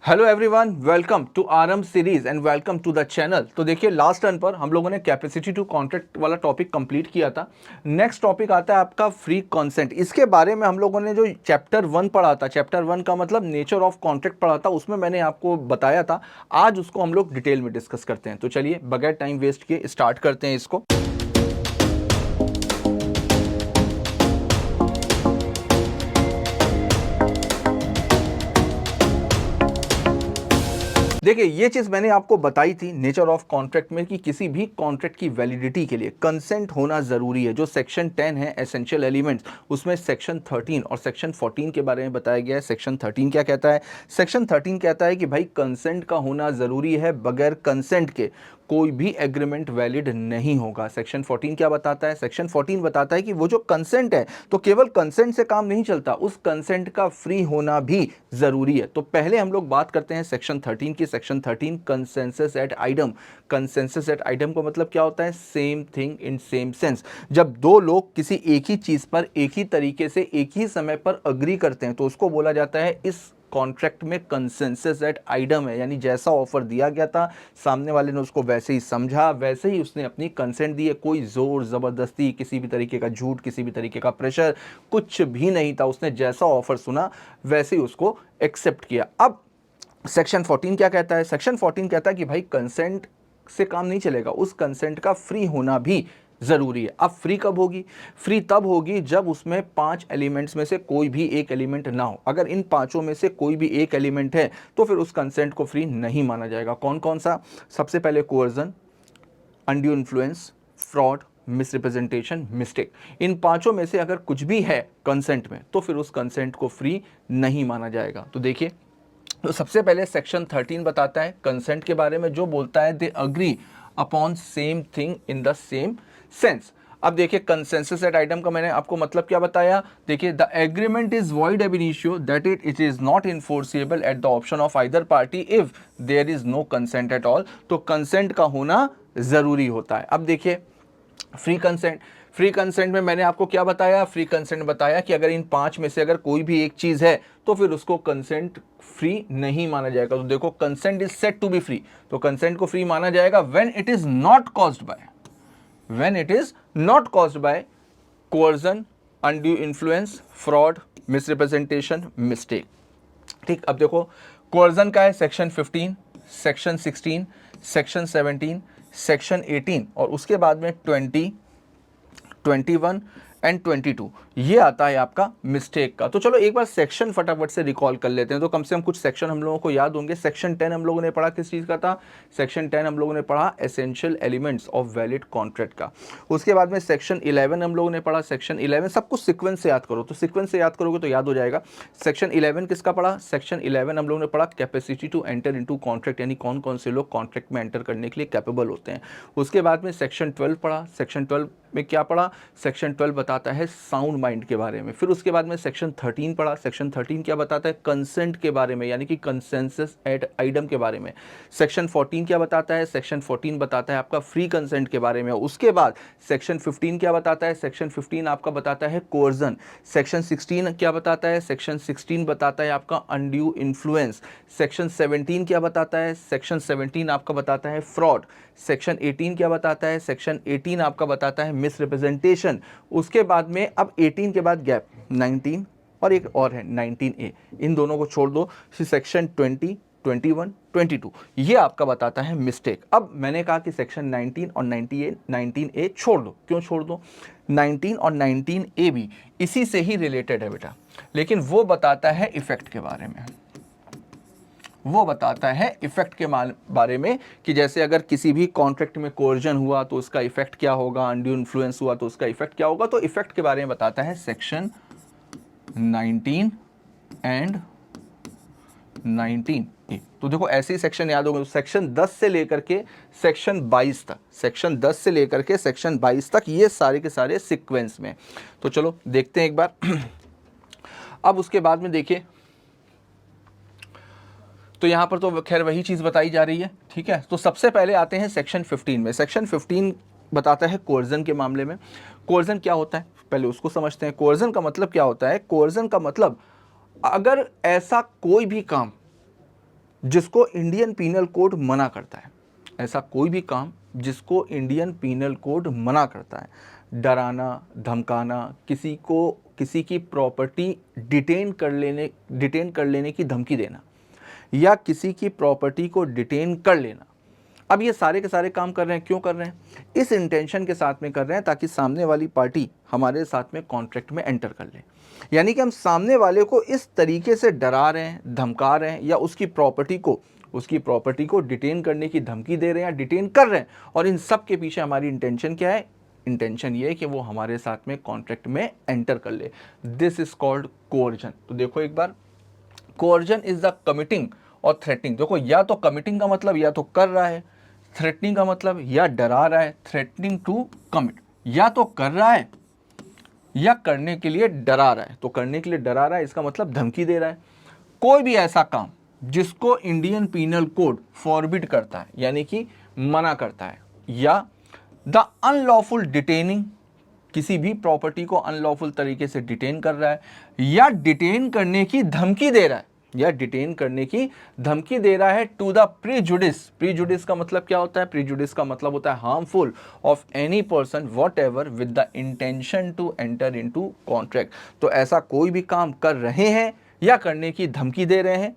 Hello everyone, welcome to RM series and welcome to the channel. तो देखिए, last turn पर हम लोगों ने कैपेसिटी टू कॉन्ट्रैक्ट वाला टॉपिक कंप्लीट किया था। नेक्स्ट टॉपिक आता है आपका फ्री कंसेंट। इसके बारे में हम लोगों ने जो चैप्टर 1 पढ़ा था, चैप्टर 1 का मतलब नेचर ऑफ कॉन्ट्रैक्ट पढ़ा था, उसमें मैंने आपको बताया था। आज उसको हम लोग डिटेल में डिस्कस करते हैं। तो चलिए बगैर टाइम वेस्ट किए स्टार्ट करते हैं इसको। देखिए, ये चीज मैंने आपको बताई थी नेचर ऑफ कॉन्ट्रैक्ट में कि किसी भी कॉन्ट्रैक्ट की वैलिडिटी के लिए कंसेंट होना जरूरी है। जो सेक्शन 10 है एसेंशियल एलिमेंट्स, उसमें सेक्शन 13 और सेक्शन 14 के बारे में बताया गया है। सेक्शन 13 क्या कहता है? सेक्शन 13 कहता है कि भाई कंसेंट का होना जरूरी है, बगैर कंसेंट के कोई भी एग्रीमेंट वैलिड नहीं होगा। सेक्शन 14 क्या बताता है? सेक्शन 14 बताता है कि वो जो कंसेंट है, तो केवल कंसेंट से काम नहीं चलता, उस कंसेंट का फ्री होना भी जरूरी है। तो पहले हम लोग बात करते हैं सेक्शन 13 की। Section 13 consensus ad idem. Consensus ad idem का मतलब क्या होता है? Same thing in same sense. जब दो लोग किसी एक ही चीज पर एक ही तरीके से एक ही समय पर अग्री करते हैं तो उसको बोला जाता है इस कॉन्ट्रैक्ट में कंसेंसस एट आइडम है। यानी जैसा ऑफर दिया गया था, सामने वाले ने उसको वैसे ही समझा, वैसे ही उसने अपनी कंसेंट दी है। कोई जोर जबरदस्ती, किसी भी तरीके का झूठ, किसी भी तरीके का प्रेशर कुछ भी नहीं था। उसने जैसा ऑफर सुना वैसे ही उसको एक्सेप्ट किया। अब सेक्शन 14 क्या कहता है? सेक्शन 14 कहता है कि भाई कंसेंट से काम नहीं चलेगा, उस कंसेंट का फ्री होना भी जरूरी है। अब फ्री कब होगी? फ्री तब होगी जब उसमें 5 एलिमेंट्स में से कोई भी एक एलिमेंट ना हो। अगर इन पांचों में से कोई भी एक एलिमेंट है तो फिर उस कंसेंट को फ्री नहीं माना जाएगा। कौन कौन सा? सबसे पहले coercion, undue influence, fraud, misrepresentation, mistake. इन पांचों में से अगर कुछ भी है कंसेंट में तो फिर उस कंसेंट को फ्री नहीं माना जाएगा। तो देखिए, तो सबसे पहले सेक्शन 13 बताता है कंसेंट के बारे में, जो बोलता है they agree upon same thing in the same sense. अब देखिए, कंसेंसस एट आइटम का मैंने आपको मतलब क्या बताया। देखिए, the agreement is void ab initio that it is not enforceable at the option of either party if there is no consent at all. तो कंसेंट का होना जरूरी होता है। अब देखिए, फ्री कंसेंट। फ्री कंसेंट में मैंने आपको क्या बताया? फ्री कंसेंट बताया कि अगर इन 5 में से अगर कोई भी एक चीज है तो फिर उसको कंसेंट फ्री नहीं माना जाएगा। तो देखो, consent is set to be free, तो कंसेंट को फ्री माना जाएगा when it is not caused by, when it is not caused by coercion, undue influence, fraud, misrepresentation, mistake. ठीक, अब देखो, कोअर्जन का है सेक्शन 15, सेक्शन 16, सेक्शन 17, सेक्शन 18 और उसके बाद में 20, 21 एंड 22 ये आता है आपका मिस्टेक का। तो चलो एक बार सेक्शन फटाफट से रिकॉल कर लेते हैं, तो कम से कम कुछ सेक्शन हम लोगों को याद होंगे। सेक्शन 10 हम लोगों ने पढ़ा किस चीज का था? सेक्शन 10 हम लोगों ने पढ़ा essential elements of valid contract का। उसके बाद में सेक्शन 11 हम लोगों ने पढ़ा। सेक्शन 11 सब कुछ सीक्वेंस से याद करो, तो सीक्वेंस से याद करोगे तो याद हो जाएगा। सेक्शन 11 किसका पढ़ा? सेक्शन 11 हम लोगों ने पढ़ा capacity to enter into contract, यानी कौन कौन से लोग कॉन्ट्रैक्ट में एंटर करने के लिए कैपेबल होते हैं। उसके बाद में सेक्शन 12 पढ़ा। सेक्शन 12 में क्या पढ़ा? सेक्शन 12 बताता है साउंड माइंड के बारे में। फिर उसके बाद में सेक्शन 13 पढ़ा। सेक्शन 13 क्या बताता है? कंसेंट के बारे में, यानी कि कंसेंसस एट आइडम के बारे में। सेक्शन 14 क्या बताता है? सेक्शन 14 बताता है आपका फ्री कंसेंट के बारे में। उसके बाद सेक्शन 15 क्या बताता है? सेक्शन 15 आपका बताता है कोअर्जन। सेक्शन 16 क्या बताता है? सेक्शन 16 बताता है आपका अनड्यू इन्फ्लुएंस। सेक्शन 17 क्या बताता है? सेक्शन 17 आपका बताता है फ्रॉड। सेक्शन 18 क्या बताता है? सेक्शन 18 आपका बताता है मिसरिप्रेजेंटेशन। उसके बाद में अब 18 के बाद गैप 19 और एक और है 19A, इन दोनों को छोड़ दो। सेक्शन 20, 21, 22 ये आपका बताता है मिस्टेक। अब मैंने कहा कि सेक्शन 19 और 19A छोड़ दो। क्यों छोड़ दो? 19 और 19A भी इसी से ही रिलेटेड है बेटा, लेकिन वो बताता है इफेक्ट के बारे में। वो बताता है इफेक्ट के बारे में कि जैसे अगर किसी भी कॉन्ट्रैक्ट में कोर्जन हुआ तो उसका इफेक्ट क्या होगा, अनड्यू इन्फ्लुएंस हुआ तो उसका इफेक्ट क्या होगा। तो इफेक्ट के बारे में बताता है सेक्शन 19 एंड 19A। तो देखो, ऐसे ही सेक्शन याद होगा। सेक्शन 10 से लेकर के सेक्शन 22 तक, सेक्शन 10 से लेकर के सेक्शन 22 तक ये सारे के सारे सीक्वेंस में। तो चलो देखते हैं एक बार। अब उसके बाद में देखिए, तो यहां पर तो खैर वही चीज बताई जा रही है, ठीक है। तो सबसे पहले आते हैं सेक्शन 15 में। सेक्शन 15 बताता है कोर्जन के मामले में। कोर्जन क्या होता है पहले उसको समझते हैं। कोर्जन का मतलब क्या होता है? कोर्जन का मतलब, अगर ऐसा कोई भी काम जिसको इंडियन पीनल कोड मना करता है। ऐसा कोई भी काम जिसको इंडियन पीनल कोड मना करता है, डराना, धमकाना, किसी की प्रॉपर्टी डिटेन कर लेने की धमकी देना, या किसी की प्रॉपर्टी को डिटेन कर लेना। अब ये सारे के सारे काम कर रहे हैं, क्यों कर रहे हैं? इस इंटेंशन के साथ में कर रहे हैं ताकि सामने वाली पार्टी हमारे साथ में कॉन्ट्रैक्ट में एंटर कर ले। यानी कि हम सामने वाले को इस तरीके से डरा रहे हैं, धमका रहे हैं, या उसकी प्रॉपर्टी को डिटेन करने की धमकी दे रहे हैं या डिटेन कर रहे हैं, और इन सब के पीछे हमारी इंटेंशन क्या है? इंटेंशन ये है कि वो हमारे साथ में कॉन्ट्रैक्ट में एंटर कर ले। This is called coercion. तो देखो एक बार, कोर्जन इज द कमिटिंग और थ्रेटनिंग। देखो, या तो कमिटिंग का मतलब या तो कर रहा है, थ्रेटनिंग का मतलब या डरा रहा है, थ्रेटनिंग टू कमिट, या तो कर रहा है या करने के लिए डरा रहा है। तो करने के लिए डरा रहा है इसका मतलब धमकी दे रहा है। कोई भी ऐसा काम जिसको इंडियन पीनल कोड फॉरबिड करता है, यानी कि मना करता है, या द अनलॉफुल डिटेनिंग, किसी भी प्रॉपर्टी को अनलॉफुल तरीके से डिटेन कर रहा है, या डिटेन करने की धमकी दे रहा है, टू द प्रीजुडिस। प्रीजुडिस का मतलब क्या होता है? प्रीजुडिस का मतलब होता है harmful of any person whatever with the intention to enter into contract. तो ऐसा कोई भी काम कर रहे हैं या करने की धमकी दे रहे हैं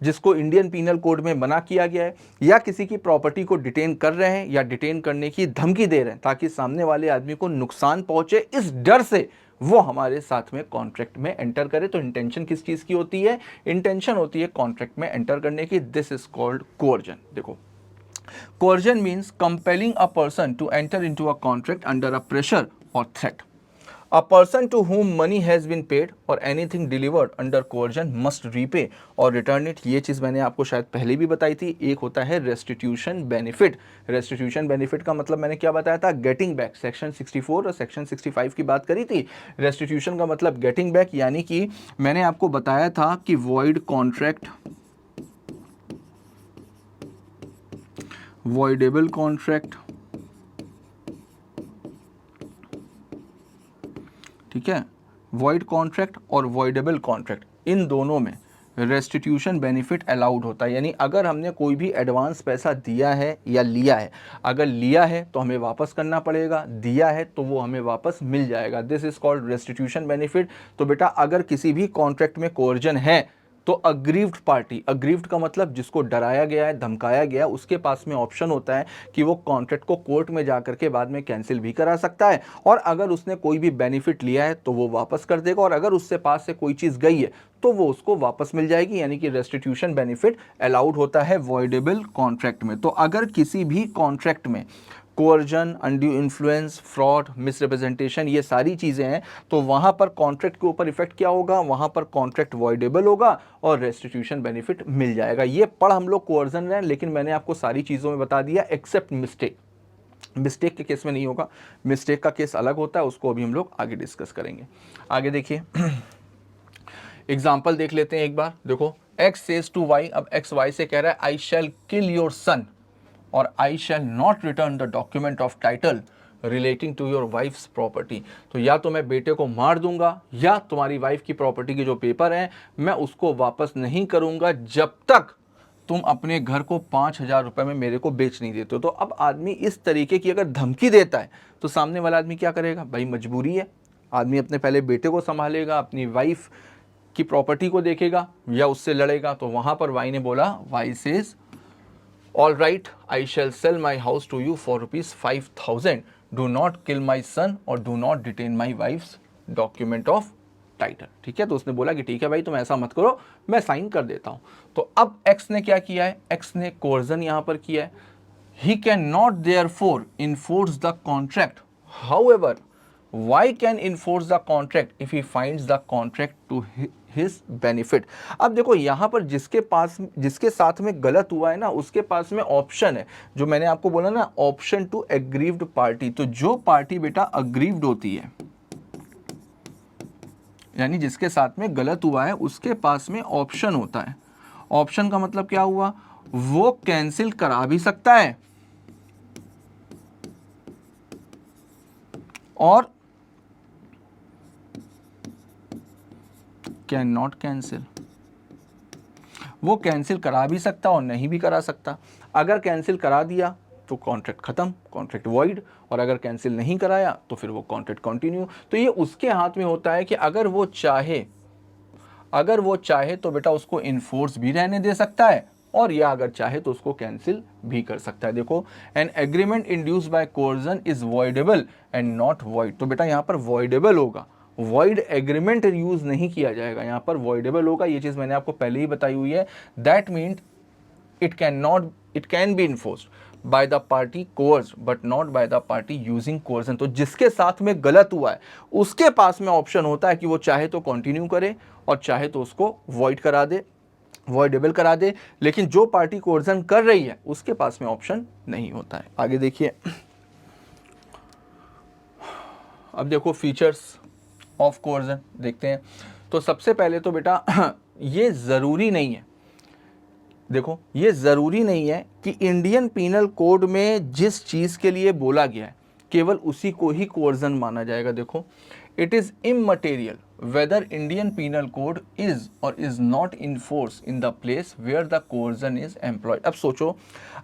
जिसको इंडियन पीनल कोड में मना किया गया है, या किसी की प्रॉपर्टी को डिटेन कर रहे हैं या डिटेन करने की धमकी दे रहे हैं ताकि सामने वाले आदमी को नुकसान पहुंचे, इस डर से वो हमारे साथ में कॉन्ट्रैक्ट में एंटर करे। तो इंटेंशन किस चीज की होती है? इंटेंशन होती है कॉन्ट्रैक्ट में एंटर करने की। This is called coercion. देखो, coercion means compelling a person to enter into a contract under a pressure और threat. A person to whom money has been paid or anything delivered under coercion must repay or return it। ये चीज़ मैंने आपको शायद पहले भी बताई थी। एक होता है रेस्टिट्यूशन बेनिफिट। रेस्टिट्यूशन बेनिफिट का मतलब मैंने क्या बताया था? Getting back. सेक्शन 64 और सेक्शन 65 की बात करी थी। रेस्टिट्यूशन का मतलब गेटिंग बैक, यानी कि मैंने आपको बताया था कि वॉइड कॉन्ट्रैक्ट, वॉइडेबल कॉन्ट्रैक्ट, ठीक है, वॉइड कॉन्ट्रैक्ट और वॉइडेबल कॉन्ट्रैक्ट, इन दोनों में रेस्टिट्यूशन बेनिफिट अलाउड होता है। यानी अगर हमने कोई भी एडवांस पैसा दिया है या लिया है, अगर लिया है तो हमें वापस करना पड़ेगा, दिया है तो वो हमें वापस मिल जाएगा। This is called restitution benefit. तो बेटा, अगर किसी भी कॉन्ट्रैक्ट में कोर्जन है तो अग्रीव्ड पार्टी, अग्रीव्ड का मतलब जिसको डराया गया है, धमकाया गया, उसके पास में ऑप्शन होता है कि वो कॉन्ट्रैक्ट को कोर्ट में जाकर के बाद में कैंसिल भी करा सकता है, और अगर उसने कोई भी बेनिफिट लिया है तो वो वापस कर देगा, और अगर उससे पास से कोई चीज़ गई है तो वो उसको वापस मिल जाएगी। यानी कि रेस्टिट्यूशन बेनिफिट अलाउड होता है वॉइडेबल कॉन्ट्रैक्ट में। तो अगर किसी भी कॉन्ट्रैक्ट में coercion, undue influence, fraud, misrepresentation, ये सारी चीज़ें हैं, तो वहाँ पर कॉन्ट्रैक्ट के ऊपर इफेक्ट क्या होगा? वहाँ पर कॉन्ट्रैक्ट वॉइडेबल होगा और रेस्टिट्यूशन बेनिफिट मिल जाएगा। ये पढ़ हम लोग कोअर्जन रहे हैं, लेकिन मैंने आपको सारी चीज़ों में बता दिया एक्सेप्ट मिस्टेक। मिस्टेक के केस में नहीं होगा, मिस्टेक का केस अलग होता है, उसको अभी हम लोग आगे डिस्कस करेंगे। आगे देखिए, एग्जाम्पल देख लेते हैं एक बार। देखो, एक्स सेज टू वाई, अब एक्स वाई से कह रहा है आई शैल किल योर सन और I shall not return the document of title relating to your wife's property. तो या तो मैं बेटे को मार दूंगा या तुम्हारी वाइफ की प्रॉपर्टी के जो पेपर हैं मैं उसको वापस नहीं करूंगा जब तक तुम अपने घर को 5,000 रुपए में मेरे को बेच नहीं देते हो। तो अब आदमी इस तरीके की अगर धमकी देता है तो सामने वाला आदमी क्या करेगा? भाई मजबूरी है, आदमी अपने पहले बेटे को संभालेगा, अपनी वाइफ की प्रॉपर्टी को देखेगा या उससे लड़ेगा। तो वहां पर वाई ने बोला, Y says all right I shall sell my house to you for ₹5,000, do not kill my son और do not detain my wife's document of title. ठीक है, तो उसने बोला कि ठीक है भाई, तुम ऐसा मत करो, मैं साइन कर देता हूं। तो अब एक्स ने क्या किया है? एक्स ने कोर्जन यहां पर किया है। He can not therefore enforce the contract, however Y can enforce the contract if he finds the contract to his benefit. अब देखो, यहां पर जिसके साथ में गलत हुआ है ना, उसके पास में ऑप्शन है, जो मैंने आपको बोला ना, ऑप्शन टू एग्रीव्ड पार्टी। तो जो पार्टी बेटा अग्रीव्ड होती है, यानी जिसके साथ में गलत हुआ है, उसके पास में ऑप्शन होता है। ऑप्शन का मतलब क्या हुआ? वो कैंसिल करा भी सकता है और कैन नॉट कैंसिल, वो कैंसिल करा भी सकता और नहीं भी करा सकता। अगर कैंसिल करा दिया तो कॉन्ट्रैक्ट खत्म, कॉन्ट्रैक्ट वॉइड, और अगर कैंसिल नहीं कराया तो फिर वो कॉन्ट्रैक्ट कंटिन्यू। तो ये उसके हाथ में होता है कि अगर वो चाहे तो बेटा उसको इन्फोर्स भी रहने दे सकता है, और या अगर चाहे तो उसको कैंसिल भी कर सकता है। देखो, an agreement induced by coercion is voidable and not void. तो बेटा यहाँ पर वॉइडेबल होगा, वॉइड एग्रीमेंट यूज नहीं किया जाएगा, यहाँ पर वॉइडेबल होगा। ये चीज मैंने आपको पहले ही बताई हुई है। That means it can be enforced by the party coerced but not by the party using coercion। तो जिसके साथ में गलत हुआ है उसके पास में ऑप्शन होता है कि वो चाहे तो कंटिन्यू करे और चाहे तो उसको वॉइड करा दे, वॉइडेबल करा दे, लेकिन जो पार्टी कोर्जन कर रही है उसके पास में ऑप्शन नहीं होता है। आगे देखिए, अब देखो फीचर्स ऑफ कोर्जन देखते हैं। तो सबसे पहले तो बेटा ये जरूरी नहीं है, देखो ये ज़रूरी नहीं है कि इंडियन पीनल कोड में जिस चीज़ के लिए बोला गया है केवल उसी को ही कोर्जन माना जाएगा। देखो, it is immaterial whether Indian penal code is और is not in force in the place where the coercion is employed. अब सोचो,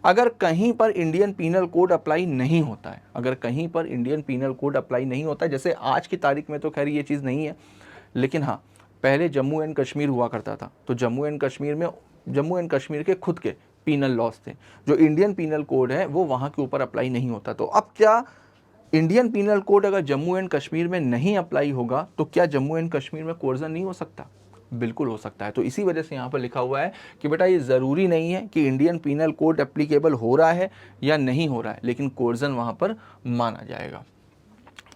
अगर कहीं पर इंडियन पीनल कोड अप्लाई नहीं होता है, अगर कहीं पर इंडियन पीनल कोड अप्लाई नहीं होता है, जैसे आज की तारीख में तो खैर ये चीज़ नहीं है, लेकिन हाँ पहले जम्मू एंड कश्मीर हुआ करता था, तो जम्मू एंड कश्मीर के खुद के पीनल लॉज थे, जो इंडियन पीनल कोड है वो वहाँ के ऊपर अप्लाई नहीं होता। तो अब क्या इंडियन पीनल कोड अगर जम्मू एंड कश्मीर में नहीं अप्लाई होगा तो क्या जम्मू एंड कश्मीर में कोर्जन नहीं हो सकता? बिल्कुल हो सकता है। तो इसी वजह से यहाँ पर लिखा हुआ है कि बेटा ये ज़रूरी नहीं है कि इंडियन पीनल कोड एप्लीकेबल हो रहा है या नहीं हो रहा है, लेकिन कोर्जन वहाँ पर माना जाएगा।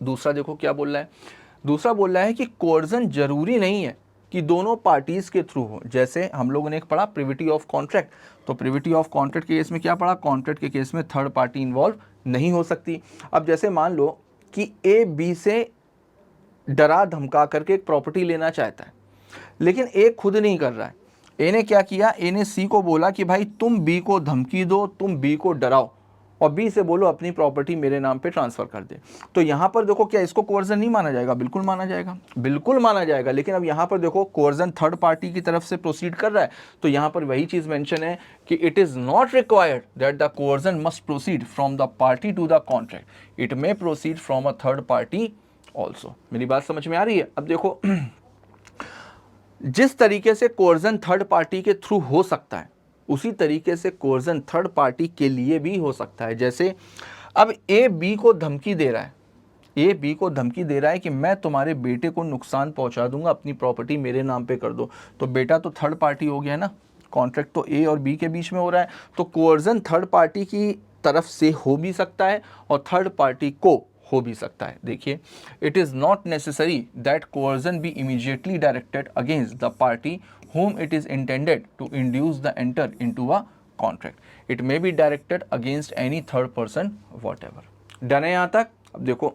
दूसरा देखो क्या बोल रहा है, दूसरा बोल रहा है कि कोर्जन जरूरी नहीं है कि दोनों पार्टीज के थ्रू हो। जैसे हम लोगों ने एक पढ़ा प्रिविटी ऑफ कॉन्ट्रैक्ट, तो प्रिविटी ऑफ कॉन्ट्रैक्ट के केस में क्या पढ़ा, कॉन्ट्रैक्ट के केस में थर्ड पार्टी इन्वॉल्व नहीं हो सकती। अब जैसे मान लो कि ए बी से डरा धमका करके एक प्रॉपर्टी लेना चाहता है, लेकिन ए खुद नहीं कर रहा है। ए ने क्या किया, ए ने सी को बोला कि भाई तुम बी को धमकी दो, तुम बी को डराओ, और बी से बोलो अपनी प्रॉपर्टी मेरे नाम पे ट्रांसफर कर दे। तो यहां पर देखो क्या इसको कोर्जन नहीं माना जाएगा? बिल्कुल माना जाएगा, बिल्कुल माना जाएगा। लेकिन अब यहां पर देखो कोर्जन थर्ड पार्टी की तरफ से प्रोसीड कर रहा है, तो यहां पर वही चीज मेंशन है कि it is not required that the coercion must proceed from the party to the contract, it may proceed from a third party also. मेरी बात समझ में आ रही है? अब देखो जिस तरीके से कोर्जन थर्ड पार्टी के थ्रू हो सकता है उसी तरीके से कोर्जन थर्ड पार्टी के लिए भी हो सकता है। जैसे अब ए बी को धमकी दे रहा है, ए बी को धमकी दे रहा है कि मैं तुम्हारे बेटे को नुकसान पहुंचा दूंगा, अपनी प्रॉपर्टी मेरे नाम पे कर दो। तो बेटा तो थर्ड पार्टी हो गया ना, कॉन्ट्रैक्ट तो ए और बी के बीच में हो रहा है, तो कोर्जन थर्ड पार्टी की तरफ से हो भी सकता है और थर्ड पार्टी को हो भी सकता है। देखिए, it is not necessary that coercion be immediately directed against the party whom it is intended to induce the enter into a contract. It may be directed against any third person whatever. Done है यहाँ तक? अब देखो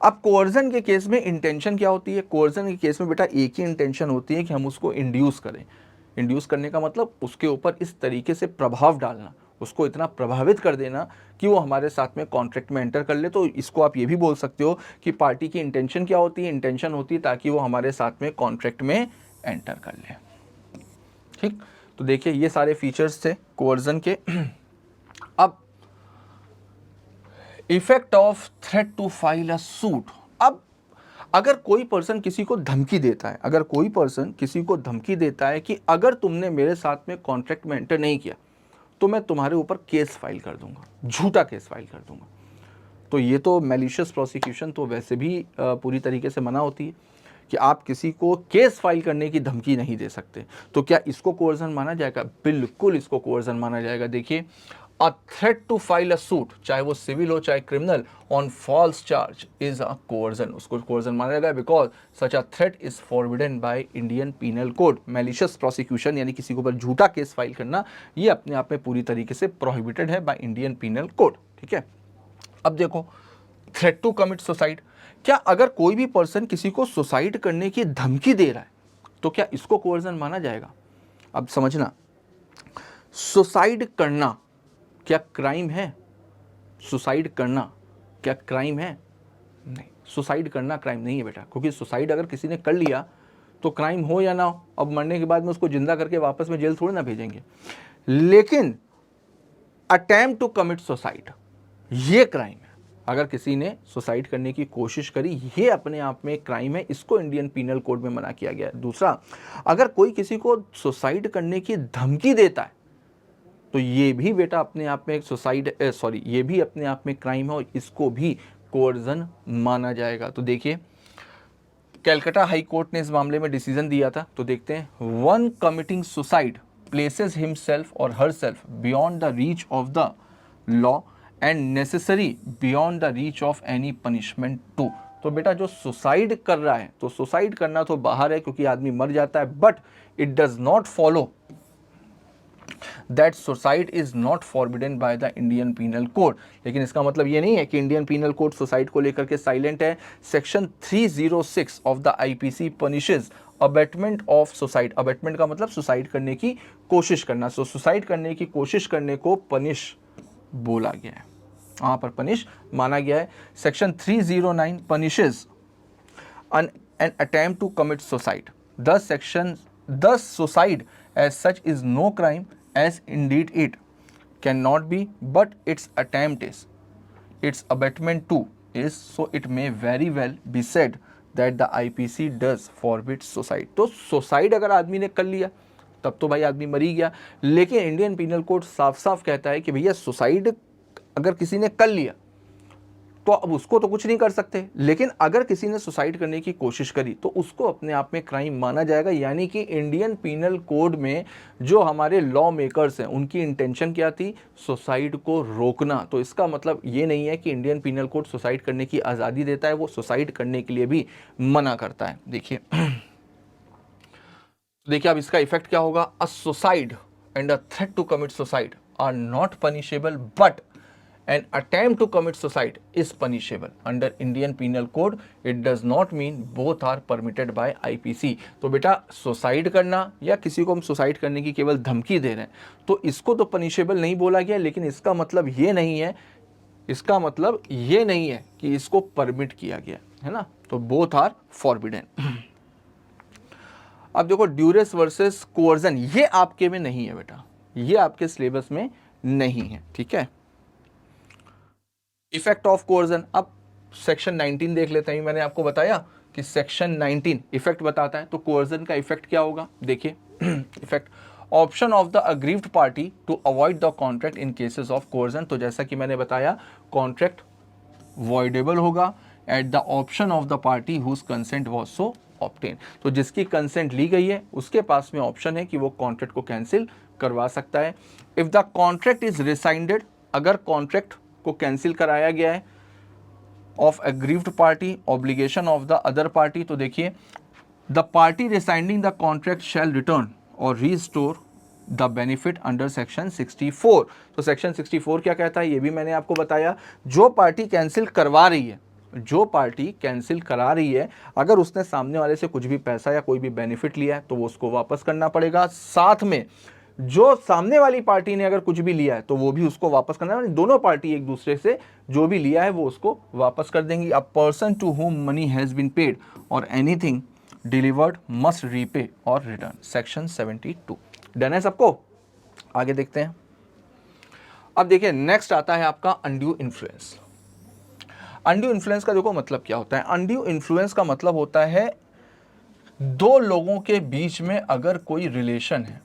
अब coercion के case में intention क्या होती है? कोर्जन के केस में बेटा एक ही इंटेंशन होती है कि हम उसको इंड्यूस करें। इंड्यूस करने का मतलब उसके ऊपर इस तरीके से प्रभाव डालना, उसको इतना प्रभावित कर देना कि वो हमारे साथ में कॉन्ट्रैक्ट में एंटर कर ले। तो इसको आप ये भी बोल सकते हो कि पार्टी की इंटेंशन क्या होती है? इंटेंशन होती है ताकि वो हमारे साथ में कॉन्ट्रैक्ट में एंटर कर ले। ठीक, तो देखिए ये सारे फीचर्स थे कोर्जन के। अब effect of threat to file a suit. अब अगर कोई पर्सन किसी को धमकी देता है, अगर कोई पर्सन किसी को धमकी देता है कि अगर तुमने मेरे साथ में कॉन्ट्रैक्ट में एंटर नहीं किया तो मैं तुम्हारे ऊपर केस फाइल कर दूंगा, झूठा केस फाइल कर दूंगा, तो ये तो मैलिशियस प्रोसिक्यूशन तो वैसे भी पूरी तरीके से मना होती है कि आप किसी को केस फाइल करने की धमकी नहीं दे सकते। तो क्या इसको कोर्जन माना जाएगा? बिल्कुल इसको कोर्जन माना जाएगा। देखिए, a threat to file a suit, चाहे वो सिविल हो चाहे criminal, on false charge is a coercion, उसको कोर्जन माना जाएगा because such a threat is forbidden by Indian penal code. Malicious prosecution यानी किसी के ऊपर झूठा केस फाइल करना, ये अपने आप में पूरी तरीके से प्रोहिबिटेड है बाय इंडियन पीनल कोड। ठीक है, अब देखो थ्रेट टू कमिट सुसाइड। क्या अगर कोई भी पर्सन किसी को सुसाइड करने की धमकी दे रहा है तो क्या इसको कोर्जन माना जाएगा? अब समझना, सुसाइड करना क्या क्राइम है? सुसाइड करना क्या क्राइम है? नहीं, सुसाइड करना क्राइम नहीं है बेटा, क्योंकि सुसाइड अगर किसी ने कर लिया तो क्राइम हो या ना हो, अब मरने के बाद में उसको जिंदा करके वापस में जेल थोड़ी ना भेजेंगे। लेकिन अटेम्प्ट टू कमिट सुसाइड, ये क्राइम है। अगर किसी ने सुसाइड करने की कोशिश करी, ये अपने आप में एक क्राइम है, इसको इंडियन पीनल कोड में मना किया गया है। दूसरा, अगर कोई किसी को सुसाइड करने की धमकी देता है तो ये भी बेटा अपने आप में एक ये भी अपने आप में क्राइम है और इसको भी कोर्जन माना जाएगा। तो देखिए कैलकाटा हाई कोर्ट ने इस मामले में डिसीजन दिया था, तो देखते हैं। One committing suicide places himself और herself beyond the reach of the law and necessary beyond the reach of any punishment too. तो बेटा जो सुसाइड कर रहा है, तो सुसाइड करना तो बाहर है क्योंकि आदमी मर जाता है, but it does not follow that suicide is not forbidden by the Indian penal code. लेकिन इसका मतलब ये नहीं है कि इंडियन पीनल कोड सुसाइड को लेकर के साइलेंट है। Section 306 of the IPC punishes abetment of suicide. Abetment का मतलब सुसाइड करने की कोशिश करना। सो सुसाइड करने की कोशिश करने को पनिश बोला गया है, वहां पर पनिश माना गया है। Section 309 punishes an attempt to commit suicide. Thus suicide as such is no crime, as indeed it cannot be, but its attempt is, its abetment too is, so it may very well be said that the IPC does forbid suicide. तो suicide अगर आदमी ने कर लिया तब तो भाई आदमी मर ही गया। लेकिन इंडियन पीनल कोड साफ साफ कहता है कि भैया सुसाइड अगर किसी ने कर लिया तो अब उसको तो कुछ नहीं कर सकते, लेकिन अगर किसी ने सुसाइड करने की कोशिश करी तो उसको अपने आप में क्राइम माना जाएगा। यानी कि इंडियन पीनल कोड में जो हमारे लॉ मेकर्स हैं उनकी इंटेंशन क्या थी, सुसाइड को रोकना। तो इसका मतलब ये नहीं है कि इंडियन पीनल कोड सुसाइड करने की आज़ादी देता है, वो सुसाइड करने के लिए भी मना करता है। देखिए अब इसका इफेक्ट क्या होगा। A suicide and a threat to commit suicide are not punishable, but an attempt to commit suicide is punishable under Indian Penal Code. It does not mean both are permitted by IPC. तो बेटा suicide करना या किसी को हम suicide करने की केवल धमकी दे रहे हैं तो इसको तो पनिशेबल नहीं बोला गया, लेकिन इसका मतलब ये नहीं है कि इसको परमिट किया गया है ना। तो बोथ आर फॉरबिडन। अब देखो ड्यूरेस वर्सेस कोअर्जन, ये आपके में नहीं है बेटा, ये आपके सिलेबस में नहीं है, ठीक है। इफेक्ट ऑफ कोर्जन, अब सेक्शन 19 देख लेते हैं। मैंने आपको बताया कि सेक्शन 19 इफेक्ट बताता है, तो कोर्जन का इफेक्ट क्या होगा। देखिए effect, option of the aggrieved party to avoid the contract in cases of coercion. तो जैसा कि मैंने बताया कॉन्ट्रैक्ट वॉइडेबल होगा at the option of the party whose consent was so obtain. तो जिसकी कंसेंट ली गई है उसके पास में ऑप्शन है कि वो कॉन्ट्रैक्ट को कैंसिल करवा सकता है। If the contract is rescinded, अगर कॉन्ट्रैक्ट को कैंसिल कराया गया है, of aggrieved party obligation of the other party. तो देखिए the party rescinding the contract shall return और restore the benefit under section 64। तो सेक्शन 64 क्या कहता है ये भी मैंने आपको बताया। जो पार्टी कैंसिल करवा रही है, जो पार्टी कैंसिल करा रही है, अगर उसने सामने वाले से कुछ भी पैसा या कोई भी बेनिफिट लिया है तो वो उसको वापस करना पड़ेगा। साथ में जो सामने वाली पार्टी ने अगर कुछ भी लिया है तो वो भी उसको वापस करना है। दोनों पार्टी एक दूसरे से जो भी लिया है वो उसको वापस कर देंगी। A person to whom money has been paid or anything delivered must repay or return, section 72। Done है सबको, आगे देखते हैं। अब देखिए नेक्स्ट आता है आपका अनड्यू इन्फ्लुएंस। अनड्यू इन्फ्लुएंस का देखो मतलब क्या होता है। अनड्यू इन्फ्लुएंस का मतलब होता है दो लोगों के बीच में अगर कोई रिलेशन है,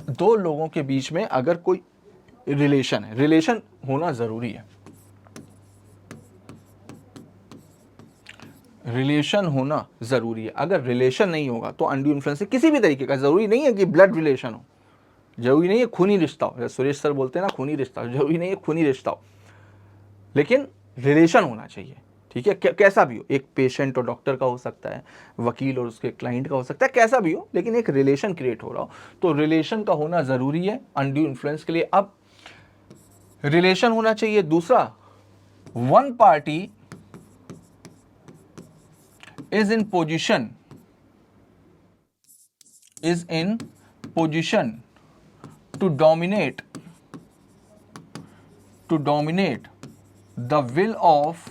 दो लोगों के बीच में अगर कोई रिलेशन है, रिलेशन होना जरूरी है, रिलेशन होना जरूरी है। अगर रिलेशन नहीं होगा तो अनड्यू इन्फ्लुएंस किसी भी तरीके का, जरूरी नहीं है कि ब्लड रिलेशन हो, जरूरी नहीं है खूनी रिश्ता हो, सुरेश सर बोलते हैं ना खूनी रिश्ता, जरूरी नहीं है खूनी रिश्ता हो, लेकिन रिलेशन होना चाहिए, ठीक है। कैसा भी हो, एक पेशेंट और डॉक्टर का हो सकता है, वकील और उसके क्लाइंट का हो सकता है, कैसा भी हो, लेकिन एक रिलेशन क्रिएट हो रहा हो, तो रिलेशन का होना जरूरी है अनड्यू इन्फ्लुएंस के लिए। अब रिलेशन होना चाहिए। दूसरा, one party is in position to dominate the will of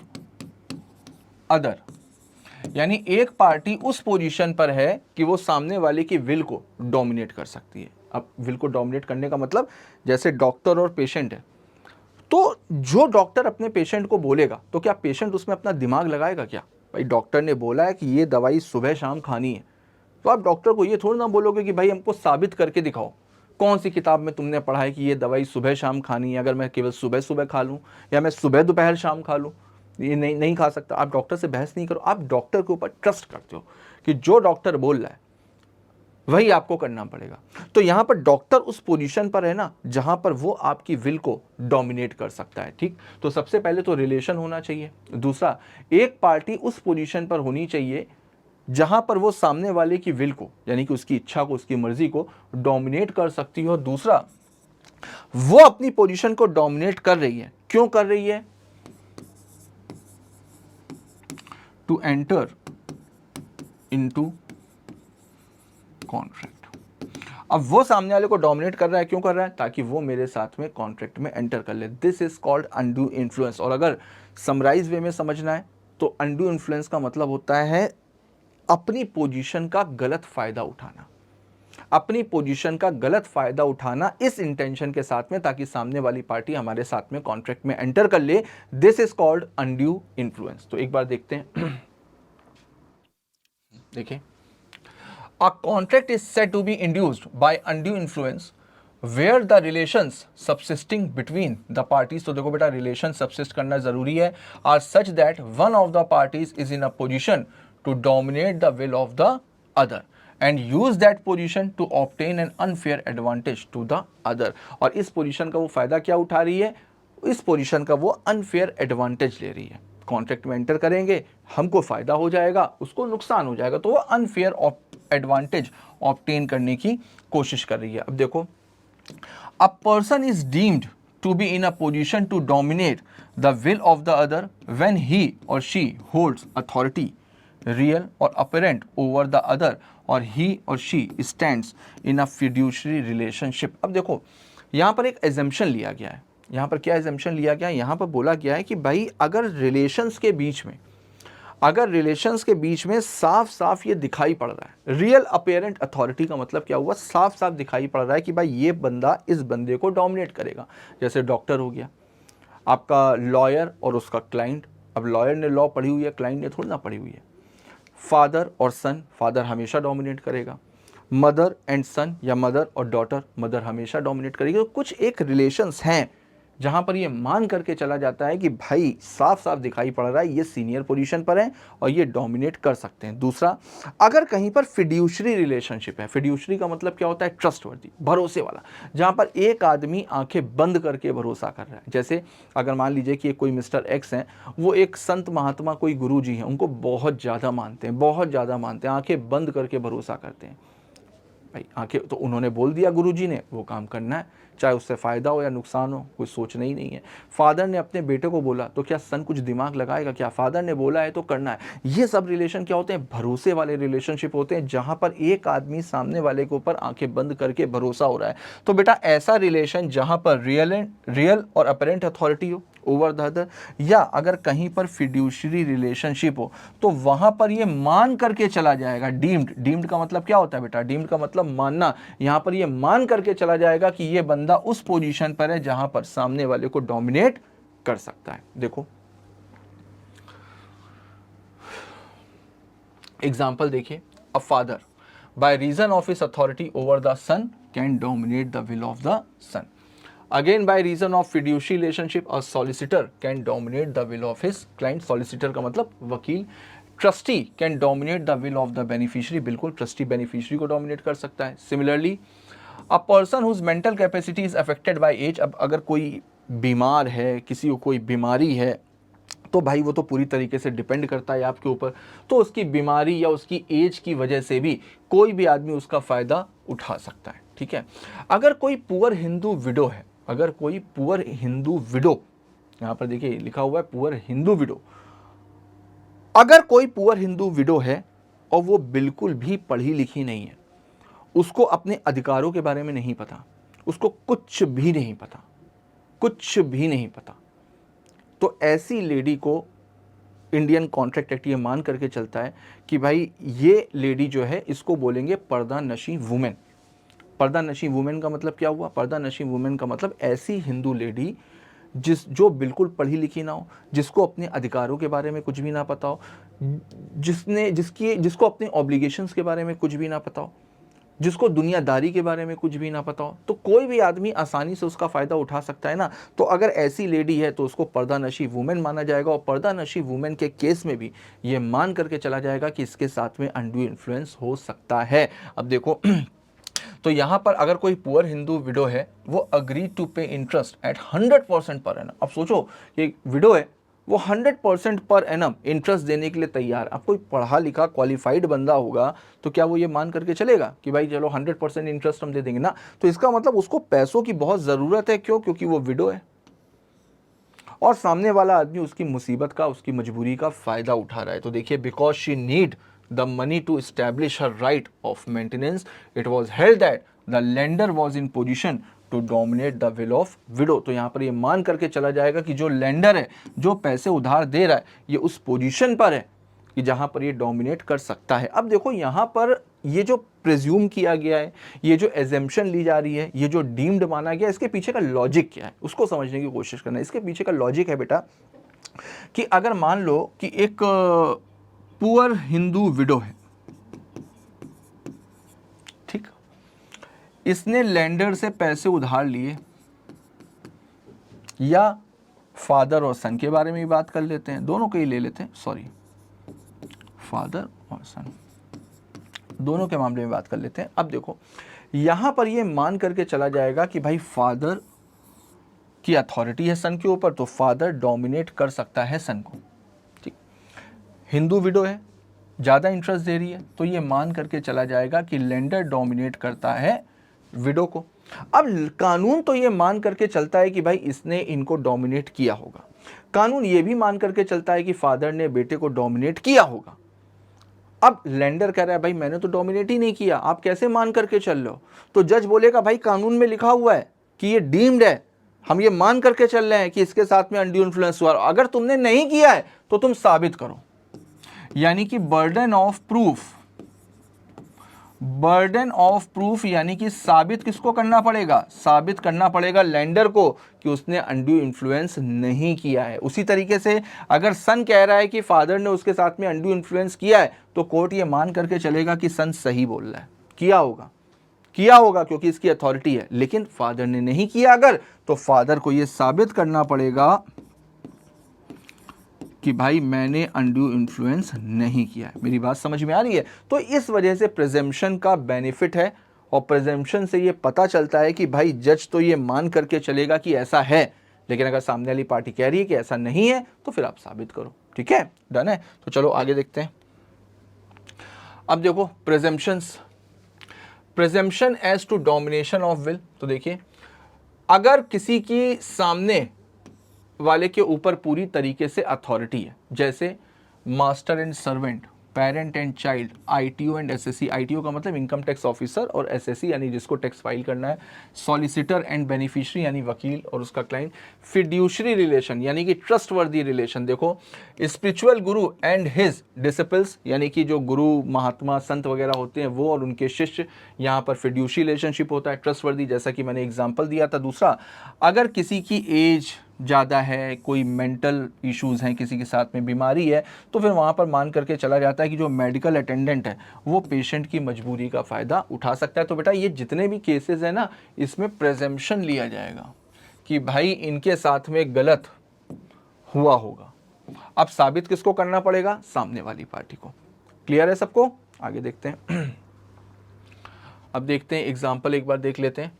other यानी एक पार्टी उस पोजीशन पर है कि वो सामने वाले की विल को डोमिनेट कर सकती है। अब विल को डोमिनेट करने का मतलब जैसे डॉक्टर और पेशेंट है, तो जो डॉक्टर अपने पेशेंट को बोलेगा तो क्या पेशेंट उसमें अपना दिमाग लगाएगा क्या? भाई डॉक्टर ने बोला है कि ये दवाई सुबह शाम खानी है, तो आप डॉक्टर को ये थोड़ा ना बोलोगे कि भाई हमको साबित करके दिखाओ, कौन सी किताब में तुमने पढ़ा है कि ये दवाई सुबह शाम खानी है, अगर मैं केवल सुबह सुबह खा लूँ या मैं सुबह दोपहर शाम खा लूँ ये नहीं खा सकता। आप डॉक्टर से बहस नहीं करो, आप डॉक्टर के ऊपर ट्रस्ट करते हो कि जो डॉक्टर बोल रहा है वही आपको करना पड़ेगा। तो यहां पर डॉक्टर उस पोजीशन पर है ना जहां पर वो आपकी विल को डोमिनेट कर सकता है। ठीक, तो सबसे पहले तो रिलेशन होना चाहिए। दूसरा, एक पार्टी उस पोजीशन पर होनी चाहिए जहां पर वो सामने वाले की विल को, यानी कि उसकी इच्छा को, उसकी मर्जी को डोमिनेट कर सकती है। और दूसरा, वो अपनी पोजीशन को डोमिनेट कर रही है, क्यों कर रही है? To enter into contract. अब वो सामने वाले को डोमिनेट कर रहा है, क्यों कर रहा है? ताकि वो मेरे साथ में कॉन्ट्रैक्ट में एंटर कर ले। This is called undue influence. और अगर समराइज वे में समझना है तो अनड्यू इन्फ्लुएंस का मतलब होता है अपनी पोजीशन का गलत फायदा उठाना, अपनी पोजीशन का गलत फायदा उठाना इस इंटेंशन के साथ में ताकि सामने वाली पार्टी हमारे साथ में कॉन्ट्रैक्ट में एंटर कर ले। This is called undue influence. तो एक बार देखते हैं देखिए, a contract is said to be induced by undue influence where the relations subsisting between the parties, तो देखो बेटा relation subsist करना जरूरी है, are such that one of the parties is in a position to dominate the will of the other and use that position to obtain an unfair advantage to the other। और इस position का वो फायदा क्या उठा रही है? इस पोजीशन का वो अनफेयर एडवांटेज ले रही है। कॉन्ट्रैक्ट में एंटर करेंगे, हमको फायदा हो जाएगा, उसको नुकसान हो जाएगा, तो वो अनफेयर एडवांटेज ऑब्टेन करने की कोशिश कर रही है। अब देखो, a person is deemed to be in a position to dominate the will of the other when he or she holds authority real or apparent over the other or he or she stands in a fiduciary relationship. अब देखो, यहाँ पर एक assumption लिया गया है। यहाँ पर क्या एजम्पशन लिया गया है? यहाँ पर बोला गया है कि भाई अगर रिलेशंस के बीच में, अगर रिलेशंस के बीच में साफ साफ ये दिखाई पड़ रहा है, रियल अपेरेंट अथॉरिटी का मतलब क्या हुआ? साफ साफ दिखाई पड़ रहा है कि भाई ये बंदा इस बंदे को डोमिनेट करेगा। जैसे डॉक्टर हो गया, आपका लॉयर और उसका क्लाइंट। अब लॉयर ने लॉ पढ़ी हुई है, क्लाइंट ने थोड़ी ना पढ़ी हुई है। फादर और सन, फादर हमेशा डोमिनेट करेगा। मदर एंड सन या मदर और डॉटर, मदर हमेशा डोमिनेट करेगी। तो कुछ एक रिलेशंस हैं जहां पर ये मान करके चला जाता है कि भाई साफ साफ दिखाई पड़ रहा है ये सीनियर पोजीशन पर है और ये डोमिनेट कर सकते हैं। दूसरा, अगर कहीं पर फिड्यूशरी रिलेशनशिप है, फिड्यूशरी का मतलब क्या होता है? ट्रस्टवर्दी, भरोसे वाला, जहां पर एक आदमी आंखें बंद करके भरोसा कर रहा है। जैसे अगर मान लीजिए कि कोई मिस्टर एक्स हैं, वो एक संत महात्मा कोई गुरु जी हैं, उनको बहुत ज़्यादा मानते हैं, बहुत ज़्यादा मानते हैं, आंखें बंद करके भरोसा करते हैं। भाई आंखें, तो उन्होंने बोल दिया गुरुजी ने, वो काम करना है, चाहे उससे फ़ायदा हो या नुकसान हो, कोई सोचना ही नहीं है। फादर ने अपने बेटे को बोला तो क्या सन कुछ दिमाग लगाएगा क्या? फादर ने बोला है तो करना है। ये सब रिलेशन क्या होते हैं? भरोसे वाले रिलेशनशिप होते हैं, जहां पर एक आदमी सामने वाले के ऊपर आंखें बंद करके भरोसा हो रहा है। तो बेटा ऐसा रिलेशन जहां पर रियल और अपरेंट अथॉरिटी हो ओवर द अदर, या अगर कहीं पर फिड्यूशरी रिलेशनशिप हो तो वहां पर ये मान करके चला जाएगा। डीम्ड का मतलब क्या होता है बेटा? डीम्ड का मतलब मानना। यहां पर ये मान करके चला जाएगा कि ये बंदा उस पोजीशन पर है जहां पर सामने वाले को डोमिनेट कर सकता है। देखो एग्जाम्पल देखिए, a father by reason of his authority over the son can dominate the will of the son. Again, by reason of fiduciary relationship, a solicitor can dominate the will of his client। Solicitor का मतलब वकील। Trustee can dominate the will of the beneficiary। बिल्कुल, trustee beneficiary को dominate कर सकता है। Similarly, a person whose mental capacity is affected by age। अब अगर कोई बीमार है, किसी को कोई बीमारी है, तो भाई वो तो पूरी तरीके से डिपेंड करता है आपके ऊपर, तो उसकी बीमारी या उसकी एज की वजह से भी कोई भी आदमी उसका फ़ायदा उठा सकता है। ठीक है, अगर कोई पुअर हिंदू विडो है, अगर कोई पुअर हिंदू विडो, यहां पर देखिए लिखा हुआ है पुअर हिंदू विडो, अगर कोई पुअर हिंदू विडो है और वो बिल्कुल भी पढ़ी लिखी नहीं है, उसको अपने अधिकारों के बारे में नहीं पता, उसको कुछ भी नहीं पता, कुछ भी नहीं पता, तो ऐसी लेडी को इंडियन कॉन्ट्रैक्ट एक्ट ये मान करके चलता है कि भाई ये लेडी जो है इसको बोलेंगे पर्दा नशी वुमेन। पर्दा नशी वुमेन का मतलब क्या हुआ? पर्दा नशी वुमेन का मतलब ऐसी हिंदू लेडी जो बिल्कुल पढ़ी लिखी ना हो, जिसको अपने अधिकारों के बारे में कुछ भी ना पता हो, जिसको अपने ऑब्लिगेशंस के बारे में कुछ भी ना पता हो, जिसको दुनियादारी के बारे में कुछ भी ना पता हो, तो कोई भी आदमी आसानी से उसका फ़ायदा उठा सकता है ना। तो अगर ऐसी लेडी है तो उसको पर्दा नशी वुमेन माना जाएगा, और पर्दा नशी वुमेन के केस में भी ये मान करके चला जाएगा कि इसके साथ में अनड्यू इन्फ्लुएंस हो सकता है। अब देखो तो यहाँ पर अगर कोई पुअर हिंदू विडो है, वो अग्री टू पे इंटरेस्ट एट 100% पर एनम। अब सोचो कि विडो है, वो 100% पर एनम इंटरेस्ट देने के लिए तैयार। अब कोई पढ़ा लिखा क्वालिफाइड बंदा होगा तो क्या वो ये मान करके चलेगा कि भाई चलो 100% इंटरेस्ट हम दे देंगे ना? तो इसका मतलब उसको पैसों की बहुत ज़रूरत है। क्यों? क्योंकि वो विडो है और सामने वाला आदमी उसकी मुसीबत का, उसकी मजबूरी का फ़ायदा उठा रहा है। तो देखिए, because she need the money to establish her right of maintenance, it was held that the lender was in position to dominate the will of widow। तो यहाँ पर ये मान करके चला जाएगा कि जो लेंडर है, जो पैसे उधार दे रहा है, ये उस पोजीशन पर है कि जहाँ पर ये डोमिनेट कर सकता है। अब देखो यहाँ पर ये जो प्रिज्यूम किया गया है, ये जो एजम्पशन ली जा रही है, ये जो डीम्ड माना गया, इसके पीछे का लॉजिक क्या है उसको समझने की कोशिश करना है। इसके पीछे का लॉजिक है बेटा कि अगर मान लो कि एक पुअर हिंदू विडो है, ठीक, इसने लैंडर से पैसे उधार लिए, या फादर और सन के बारे में भी बात कर लेते हैं, दोनों के ही ले लेते हैं, सॉरी, फादर और सन दोनों के मामले में बात कर लेते हैं। अब देखो यहां पर ये मान करके चला जाएगा कि भाई फादर की अथॉरिटी है सन के ऊपर, तो फादर डोमिनेट कर सकता है सन को। हिंदू विडो है, ज़्यादा इंटरेस्ट दे रही है, तो ये मान करके चला जाएगा कि लेंडर डोमिनेट करता है विडो को। अब कानून तो ये मान करके चलता है कि भाई इसने इनको डोमिनेट किया होगा। कानून ये भी मान करके चलता है कि फादर ने बेटे को डोमिनेट किया होगा। अब लेंडर कह रहा है भाई मैंने तो डोमिनेट ही नहीं किया, आप कैसे मान करके चल रहे हो? तो जज बोलेगा भाई कानून में लिखा हुआ है कि ये डीम्ड है, हम ये मान करके चल रहे हैं कि इसके साथ में अनड्यू इन्फ्लुएंस हुआ। अगर तुमने नहीं किया है तो तुम साबित करो। यानी कि बर्डन ऑफ प्रूफ यानी कि साबित किसको करना पड़ेगा? साबित करना पड़ेगा लेंडर को कि उसने अनड्यू इन्फ्लुएंस नहीं किया है। उसी तरीके से अगर सन कह रहा है कि फादर ने उसके साथ में अनड्यू इन्फ्लुएंस किया है, तो कोर्ट ये मान करके चलेगा कि सन सही बोल रहा है, किया होगा क्योंकि इसकी अथॉरिटी है। लेकिन फादर ने नहीं किया अगर, तो फादर को ये साबित करना पड़ेगा कि भाई मैंने अनड्यू इन्फ्लुएंस नहीं किया है। मेरी बात समझ में आ रही है? तो इस वजह से प्रिजम्पशन का बेनिफिट है, और प्रिजम्पशन से ये पता चलता है कि भाई जज तो ये मान करके चलेगा कि ऐसा है, लेकिन अगर सामने वाली पार्टी कह रही है कि ऐसा नहीं है तो फिर आप साबित करो। ठीक है, डन है? तो चलो आगे देखते हैं। अब देखो presumption as to domination of will. तो देखिए, अगर किसी की सामने वाले के ऊपर पूरी तरीके से अथॉरिटी है, जैसे master and servant, parent and child, ITO and SSC. ITO का मतलब इनकम टैक्स ऑफिसर, और एसएससी यानी जिसको टैक्स फाइल करना है, सॉलिसिटर एंड बेनिफिशियरी यानी वकील और उसका क्लाइंट, फिड्यूशरी रिलेशन यानी कि ट्रस्टवर्दी रिलेशन। देखो, spiritual Guru and his disciples यानी कि जो गुरु महात्मा संत वगैरह होते हैं वो और उनके शिष्य, यहाँ पर फिड्यूशरी रिलेशनशिप होता है, ट्रस्टवर्दी जैसा कि मैंने एग्जाम्पल दिया था। दूसरा, अगर किसी की एज ज़्यादा है, कोई मेंटल इश्यूज़ हैं, किसी के साथ में बीमारी है, तो फिर वहाँ पर मान करके चला जाता है कि जो मेडिकल अटेंडेंट है वो पेशेंट की मजबूरी का फ़ायदा उठा सकता है। तो बेटा ये जितने भी केसेस हैं ना, इसमें प्रिजम्पशन लिया जाएगा कि भाई इनके साथ में गलत हुआ होगा। अब साबित किसको करना पड़ेगा? सामने वाली पार्टी को। क्लियर है सबको? आगे देखते हैं। अब देखते हैं एग्जाम्पल, एक बार देख लेते हैं।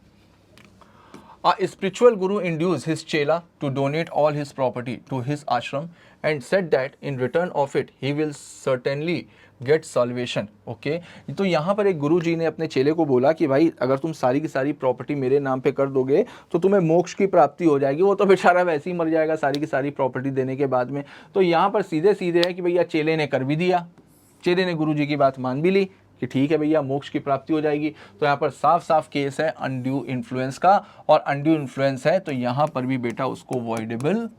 A spiritual guru induced his chela to donate all his property to his ashram and said that in return of it he will certainly get salvation। Okay, तो यहाँ पर एक गुरु जी ने अपने चेले को बोला कि भाई अगर तुम सारी की सारी प्रॉपर्टी मेरे नाम पे कर दोगे तो तुम्हें मोक्ष की प्राप्ति हो जाएगी। वो तो बेचारा वैसे ही मर जाएगा सारी की सारी प्रॉपर्टी देने के बाद में। तो यहाँ पर सीधे सीधे है कि भैया चेले ने कर भी दिया, चेले ने गुरु जी की बात मान भी ली कि ठीक है भैया मोक्ष की प्राप्ति हो जाएगी। तो यहाँ पर साफ साफ केस है अनड्यू इन्फ्लुएंस का, और अनड्यू इन्फ्लुएंस है तो यहाँ पर भी बेटा उसको वॉइडेबल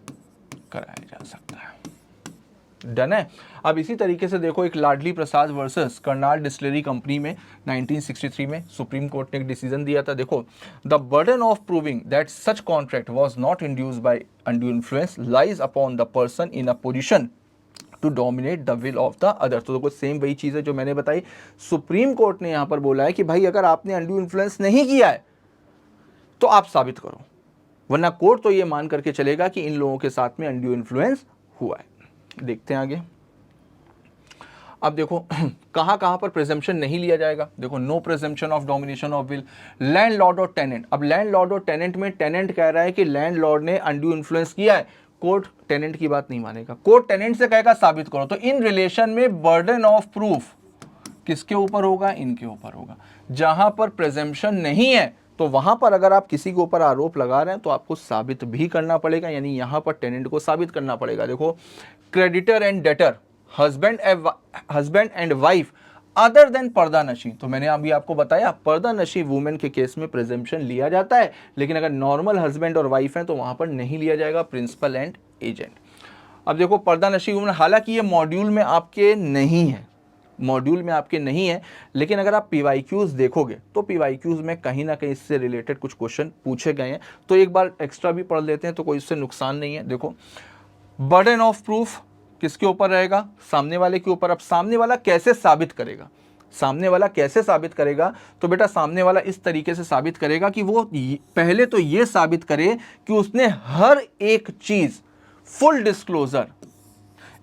कराया जा सकता है। डन है। अब इसी तरीके से देखो, एक लाडली प्रसाद वर्सेस कर्नाल डिस्टिलरी कंपनी में 1963 में सुप्रीम कोर्ट ने एक डिसीजन दिया था। देखो, the burden of proving that such contract was not induced by undue influence lies upon the person in a position to dominate the will of the other. तो देखो same वही चीज़ है जो मैंने बताई। सुप्रीम कोर्ट ने यहाँ पर बोला है कि भाई अगर आपने अनड्यू इन्फ्लुएंस नहीं किया है तो आप साबित करो, वरना कोर्ट तो ये मान करके चलेगा कि इन लोगों के साथ में अनड्यू इन्फ्लुएंस हुआ है। देखते हैं आगे। अब देखो कहाँ कहाँ पर प्रिजम्पशन नहीं लिया जाएगा। देखो, no presumption of domination of will, landlord और टेनेंट। अब लैंडलॉर्ड और टेनेंट में टेनेंट कह रहा है कि लैंडलॉर्ड ने अनड्यू इन्फ्लुएंस किया है, कोर्ट टेनेंट की बात नहीं मानेगा, कोर्ट टेनेंट से कहेगा साबित करो। तो इन रिलेशन में बर्डन ऑफ प्रूफ किसके ऊपर होगा? इनके ऊपर होगा। जहां पर प्रिजम्पशन नहीं है तो वहां पर अगर आप किसी के ऊपर आरोप लगा रहे हैं तो आपको साबित भी करना पड़ेगा, यानी यहां पर टेनेंट को साबित करना पड़ेगा। देखो, creditor and debtor, husband and wife other than पर्दा नशी। तो मैंने अभी आपको बताया पर्दा नशी वुमेन के केस में प्रिजम्पशन लिया जाता है, लेकिन अगर नॉर्मल हस्बैंड और वाइफ है तो वहां पर नहीं लिया जाएगा, प्रिंसिपल एंड एजेंट। अब देखो, पर्दा नशी वुमेन, हालांकि ये मॉड्यूल में आपके नहीं है, लेकिन अगर आप पीवाईक्यूज देखोगे तो पीवाईक्यूज में कहीं ना कहीं इससे रिलेटेड कुछ क्वेश्चन पूछे गए हैं, तो एक बार एक्स्ट्रा भी पढ़ लेते हैं तो कोई इससे नुकसान नहीं है। देखो, बर्डन ऑफ प्रूफ किसके ऊपर रहेगा? सामने वाले के ऊपर। अब सामने वाला कैसे साबित करेगा? तो बेटा सामने वाला इस तरीके से साबित करेगा कि वो पहले तो ये साबित करे कि उसने हर एक चीज full disclosure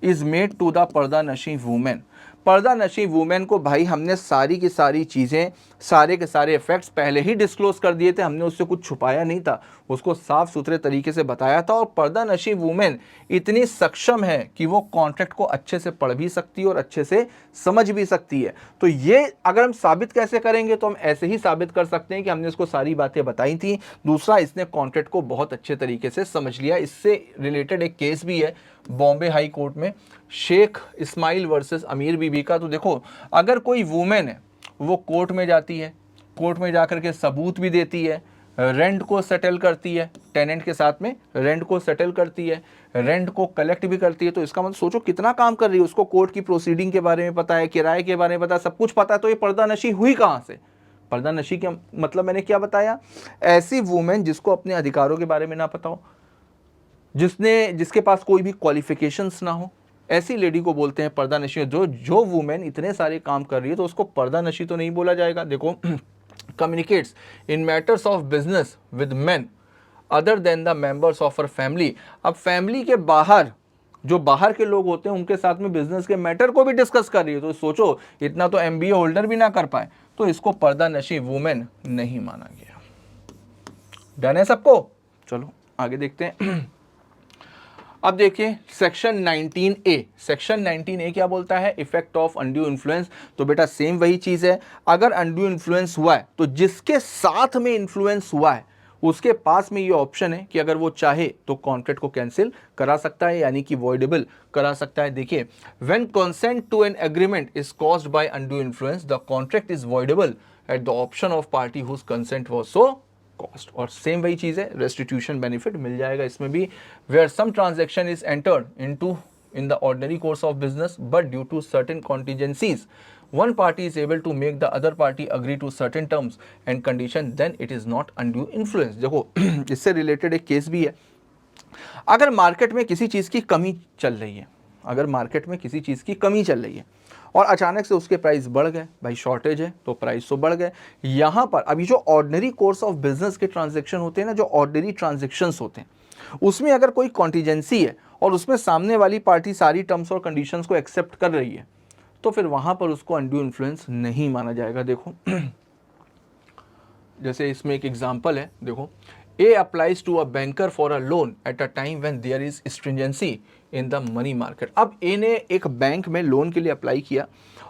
is made to the pardanashin women. पर्दा नशी वुमेन को भाई हमने सारी की सारी चीज़ें, सारे के सारे इफेक्ट्स पहले ही डिस्क्लोज कर दिए थे, हमने उससे कुछ छुपाया नहीं था, उसको साफ सुथरे तरीके से बताया था। और पर्दा नशी वुमेन इतनी सक्षम है कि वो कॉन्ट्रैक्ट को अच्छे से पढ़ भी सकती है और अच्छे से समझ भी सकती है। तो ये अगर हम साबित कैसे करेंगे? तो हम ऐसे ही साबित कर सकते हैं कि हमने उसको सारी बातें बताई थी। दूसरा, इसने कॉन्ट्रैक्ट को बहुत अच्छे तरीके से समझ लिया। इससे रिलेटेड एक केस भी है बॉम्बे हाई कोर्ट में, शेख इस्माइल वर्सेस अमीर बीबी का। तो देखो, अगर कोई वुमेन है वो कोर्ट में जाती है, कोर्ट में जाकर के सबूत भी देती है, रेंट को सेटल करती है, टेनेंट के साथ में रेंट को सेटल करती है, रेंट को कलेक्ट भी करती है, तो इसका मतलब सोचो कितना काम कर रही है। उसको कोर्ट की प्रोसीडिंग के बारे में पता है, किराए के बारे में पता है, सब कुछ पता है। तो ये पर्दा नशी हुई कहाँ से? पर्दा नशी का मतलब मैंने क्या बताया? ऐसी वुमेन जिसको अपने अधिकारों के बारे में ना पता हो, जिसके पास कोई भी क्वालिफिकेशंस ना हो, ऐसी लेडी को बोलते हैं पर्दा नशी। जो वुमेन इतने सारे काम कर रही है तो उसको पर्दा नशी तो नहीं बोला जाएगा। देखो, communicates in matters of business with main other than the members of her family. अब फैमिली के बाहर जो बाहर के लोग होते हैं उनके साथ में बिजनेस के मैटर को भी डिस्कस कर रही है। तो सोचो, इतना तो MBA होल्डर भी ना कर पाए, तो इसको पर्दा नशी वुमेन नहीं माना गया। डन है सबको? चलो आगे देखते हैं। अब देखिए सेक्शन 19A क्या बोलता है? Effect of undue influence. तो बेटा सेम वही चीज है, अगर अनड्यू इन्फ्लुएंस हुआ है तो जिसके साथ में इन्फ्लुएंस हुआ है उसके पास में ये ऑप्शन है कि अगर वो चाहे तो कॉन्ट्रैक्ट को कैंसिल करा सकता है, यानी कि वॉइडेबल करा सकता है। देखिए, when consent to an agreement is caused by undue influence the contract is voidable at the option of party whose consent was so caused. और सेम वही चीज है, रेस्टिट्यूशन बेनिफिट मिल जाएगा इसमें भी। Where some transaction is entered in the ordinary course of business but due to certain contingencies one party is able to make the other party agree to certain terms and condition, then it is not undue influence। देखो इससे related एक case भी है। अगर market में किसी चीज़ की कमी चल रही है, और अचानक से उसके प्राइस बढ़ गए, भाई शॉर्टेज है तो प्राइस तो बढ़ गए। यहाँ पर अभी जो ऑर्डिनरी कोर्स ऑफ बिजनेस के ट्रांजेक्शन होते हैं ना, जो ऑर्डिनरी ट्रांजेक्शन्स होते हैं, उसमें अगर कोई कॉन्टिजेंसी है और उसमें सामने वाली पार्टी सारी टर्म्स और कंडीशंस को एक्सेप्ट कर रही है, तो फिर वहां पर उसको अनड्यू इन्फ्लुएंस नहीं माना जाएगा। देखो जैसे इसमें एक एग्जांपल है, देखो, A applies to a banker for a loan at a time when there is stringency in the money market. अब ए ने एक बैंक में लोन के लिए अप्लाई किया,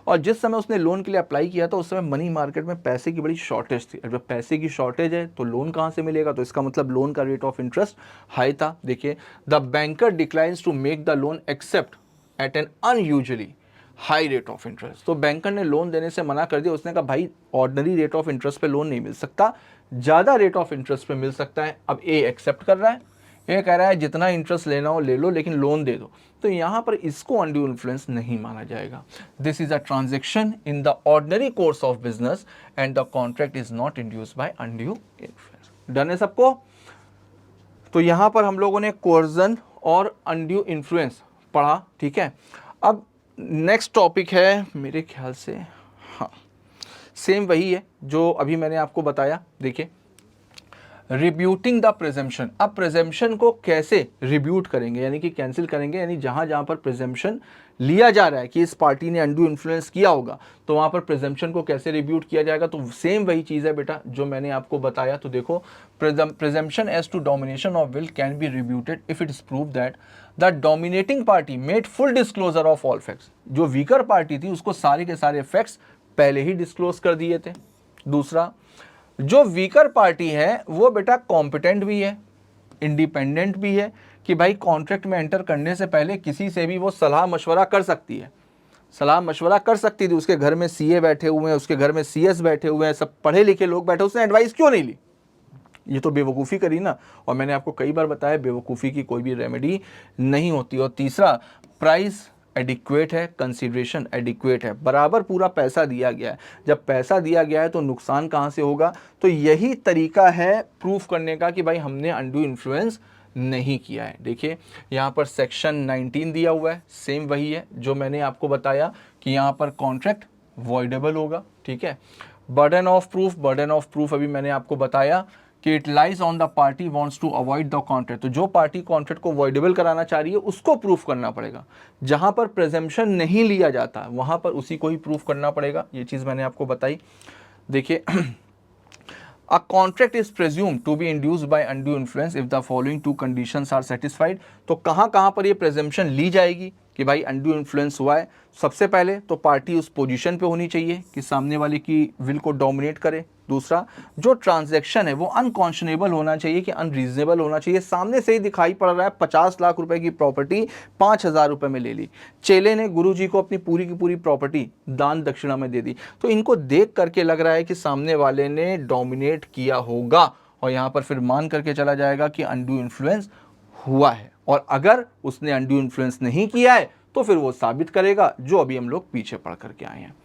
और जिस समय उसने लोन के लिए अप्लाई किया था उस समय मनी मार्केट में पैसे की बड़ी शॉर्टेज थी। जब पैसे की शॉर्टेज है तो लोन कहाँ से मिलेगा? तो इसका मतलब लोन का रेट ऑफ इंटरेस्ट हाई था। देखिए, the banker declines to make the loan except at an unusually high rate of interest. तो बैंकर ने लोन देने से मना कर दिया। उसने कहा भाई ऑर्डिनरी रेट ऑफ इंटरेस्ट पे लोन नहीं मिल सकता, ज़्यादा रेट ऑफ इंटरेस्ट पे मिल सकता है। अब ए एक्सेप्ट कर रहा है, ये कह रहा है जितना इंटरेस्ट लेना हो ले लो लेकिन लोन दे दो, तो यहाँ पर इसको अनड्यू इन्फ्लुएंस नहीं माना जाएगा। This is a transaction in the ordinary course of business and the contract is not induced by undue influence. Done है सबको? तो यहाँ पर हम लोगों ने कोर्जन और अनड्यू इन्फ्लुएंस पढ़ा, ठीक है। अब नेक्स्ट टॉपिक है मेरे ख्याल से, हाँ सेम वही है जो अभी मैंने आपको बताया। देखिए, रिब्यूटिंग द प्रिजम्पशन। अब प्रिजम्पशन को कैसे रिब्यूट करेंगे, यानी कि कैंसिल करेंगे, यानी जहां जहां पर प्रिजम्पशन लिया जा रहा है कि इस पार्टी ने अनड्यू इन्फ्लुएंस किया होगा, तो वहां पर प्रिजम्पशन को कैसे रिब्यूट किया जाएगा। तो सेम वही चीज है बेटा जो मैंने आपको बताया। तो देखो, presumption as to domination of will can be rebutted if it is prove that the dominating party made full disclosure of all facts. जो वीकर पार्टी थी उसको सारे के सारे फैक्ट्स पहले ही डिस्क्लोज कर दिए थे। दूसरा, जो वीकर पार्टी है वो बेटा कॉम्पिटेंट भी है, इंडिपेंडेंट भी है, कि भाई कॉन्ट्रैक्ट में एंटर करने से पहले किसी से भी वो सलाह मशवरा कर सकती है, सलाह मशवरा कर सकती थी। उसके घर में सीए बैठे हुए हैं, उसके घर में सीएस बैठे हुए हैं, सब पढ़े लिखे लोग बैठे, उसने एडवाइस क्यों नहीं ली? ये तो बेवकूफ़ी करी ना। और मैंने आपको कई बार बताया बेवकूफ़ी की कोई भी रेमेडी नहीं होती। और तीसरा, प्राइस एडिक्वेट है, कंसीडरेशन एडिक्वेट है, बराबर पूरा पैसा दिया गया है। जब पैसा दिया गया है तो नुकसान कहाँ से होगा? तो यही तरीका है प्रूफ करने का कि भाई हमने अनड्यू इन्फ्लुएंस नहीं किया है। देखिए, यहाँ पर सेक्शन 19 दिया हुआ है, सेम वही है जो मैंने आपको बताया कि यहाँ पर कॉन्ट्रैक्ट वॉइडेबल होगा, ठीक है। बर्डन ऑफ प्रूफ अभी मैंने आपको बताया कि it lies on the party wants to avoid the contract. तो जो पार्टी कॉन्ट्रैक्ट को वॉइडेबल कराना चाह रही है उसको प्रूफ करना पड़ेगा। जहां पर प्रिजम्पशन नहीं लिया जाता वहां पर उसी को ही प्रूफ करना पड़ेगा। ये चीज मैंने आपको बताई। देखिए, a contract is presumed to be induced by undue influence if the following two conditions are satisfied। तो कहां पर ये presumption ली जाएगी कि भाई undue influence हुआ है? सबसे पहले तो पार्टी उस पोजीशन पे होनी चाहिए कि सामने वाले की विल को डोमिनेट करे। दूसरा, जो ट्रांजैक्शन है वो अनकॉन्शनेबल होना चाहिए कि अनरीजनेबल होना चाहिए। सामने से ही दिखाई पड़ रहा है 50 लाख रुपए की प्रॉपर्टी 5,000 रुपए में ले ली, चेले ने गुरुजी को अपनी पूरी की पूरी प्रॉपर्टी दान दक्षिणा में दे दी, तो इनको देख करके लग रहा है कि सामने वाले ने डोमिनेट किया होगा, और यहाँ पर फिर मान करके चला जाएगा कि अनड्यू इन्फ्लुएंस हुआ है। और अगर उसने अनड्यू इन्फ्लुएंस नहीं किया है तो फिर वो साबित करेगा, जो अभी हम लोग पीछे पढ़ करके आए हैं।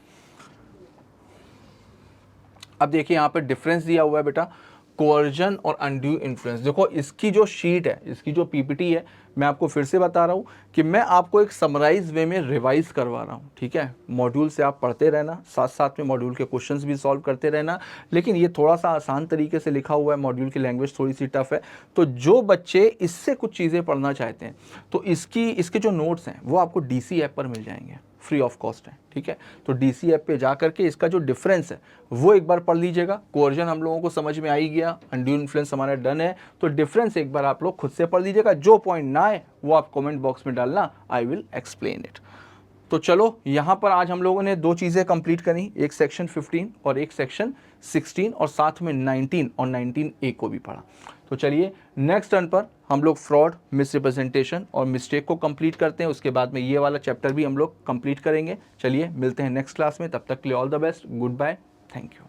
अब देखिए, यहाँ पर डिफरेंस दिया हुआ है बेटा, कोअर्जन और अनड्यू इन्फ्लुएंस। देखो, इसकी जो शीट है, इसकी जो पीपीटी है, मैं आपको फिर से बता रहा हूँ कि मैं आपको एक समराइज वे में रिवाइज करवा रहा हूँ, ठीक है। मॉड्यूल से आप पढ़ते रहना, साथ साथ में मॉड्यूल के क्वेश्चंस भी सॉल्व करते रहना, लेकिन ये थोड़ा सा आसान तरीके से लिखा हुआ है, मॉड्यूल की लैंग्वेज थोड़ी सी टफ है। तो जो बच्चे इससे कुछ चीज़ें पढ़ना चाहते हैं तो इसके जो नोट्स हैं वो आपको DC ऐप पर मिल जाएंगे, फ्री ऑफ कॉस्ट है, ठीक है। तो DC ऐप पे जा करके इसका जो डिफरेंस है वो एक बार पढ़ लीजिएगा। कोअर्जन हम लोगों को समझ में आ ही गया, अनड्यू इन्फ्लुएंस हमारा डन है, तो डिफरेंस एक बार आप लोग खुद से पढ़ लीजिएगा। जो पॉइंट ना आए वो आप कमेंट बॉक्स में डालना, आई विल एक्सप्लेन इट। तो चलो, यहाँ पर आज हम लोगों ने दो चीज़ें कंप्लीट करी, एक सेक्शन 15 और एक सेक्शन 16, और साथ में 19 और 19A को भी पढ़ा। तो चलिए, नेक्स्ट टर्न पर हम लोग फ्रॉड, मिसरिप्रेजेंटेशन और मिस्टेक को कंप्लीट करते हैं। उसके बाद में ये वाला चैप्टर भी हम लोग कंप्लीट करेंगे। चलिए, मिलते हैं नेक्स्ट क्लास में, तब तक के लिए all the best, goodbye, thank you.